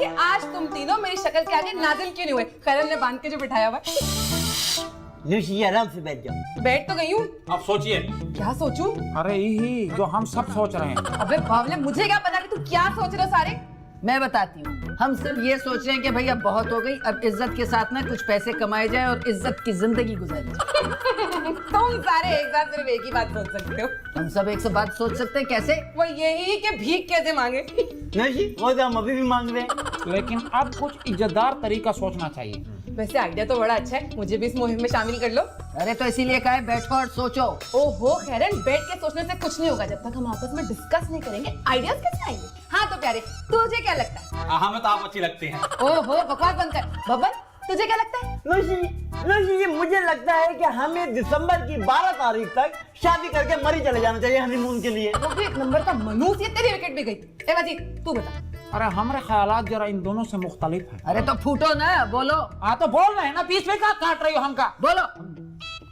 कि आज तुम तीनों मेरी शक्ल के आगे नाजिल क्यों नहीं हुए? खैरन ने बांध के जो बिठाया हुआ। लूसी आराम से बैठ जाओ। बैठ तो गई हूँ। अब सोचिए। क्या सोचूं? अरे यही जो हम सब सोच रहे हैं। अबे बावले, मुझे क्या पता कि तू क्या सोच रहे हो सारे? मैं बताती हूँ, हम सिर्फ ये सोच रहे हैं कि भैया बहुत हो गई, अब इज्जत के साथ ना कुछ पैसे कमाए जाए और इज्जत की जिंदगी गुजारी जाए। तुम सारे एक साथ सिर्फ एक ही बात सोच सकते हो। हम सब एक से बात सोच सकते हैं, कैसे? वो यही कि भीख कैसे मांगे। नहीं, वो तो हम अभी भी मांग रहे हैं। लेकिन अब कुछ इज्जतदार तरीका सोचना चाहिए। वैसे आइडिया तो बड़ा अच्छा है, मुझे भी इस मुहिम में शामिल कर लो। अरे तो इसीलिए कहा है बैठो और सोचो। ओहो खैरन, बैठ के सोचने से कुछ नहीं होगा जब तक हम आपस में डिस्कस नहीं करेंगे। आइडियाज कैसे आएंगे? हाँ तो प्यारे, तुझे क्या लगता है? हमें तो आप अच्छी लगती हैं। ओहो बकवास बंद कर। बब्बर, तुझे क्या लगता है? लूसी, मुझे लगता है कि हमें दिसंबर की 12 तारीख तक शादी करके मरी चले जाना चाहिए हनीमून के लिए। वो भी एक नंबर का मनूस, ये तेरी विकेट भी गई। ए बाजी, तू बता। अरे हमारे ख्यालात जरा इन दोनों से मुख्तलिफ है। अरे तो फूटो ना, बोलो। हाँ तो बोल रहे हैं ना, बीच में क्या काट रही हो हमका? बोलो।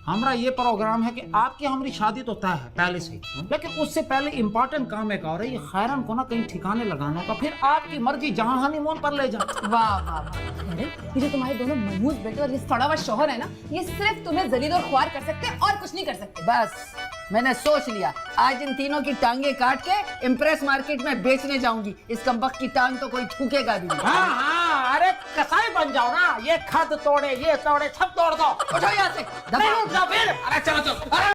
हमारा ये प्रोग्राम है कि आपकी हमारी शादी तो तय है पहले से, लेकिन उससे पहले इम्पोर्टेंट काम है और ये खैरन को ना कहीं ठिकाने लगाना का, फिर आपकी मर्जी जहाँ हनीमून पर ले जाए। वाह वाह वाह। खैरन, ये जो तुम्हारे दोनों मनूस बेटे और ये सड़ा हुआ शौहर है ना, ये सिर्फ तुम्हें जलील और ख्वार कर सकते हैं और कुछ नहीं कर सकते। बस मैंने सोच लिया, आज इन तीनों की टांगे काट के इम्प्रेस मार्केट में बेचने जाऊंगी। इस कमबख्त की टांग तो कोई थूकेगा भी नहीं। हाँ, अरे कसाई बन जाओ ना, ये खद तोड़े, ये तोड़े, सब तोड़ दो। उठो यहाँ से। नहीं, उठ जाओ फिर। अरे चलो चलो। अरे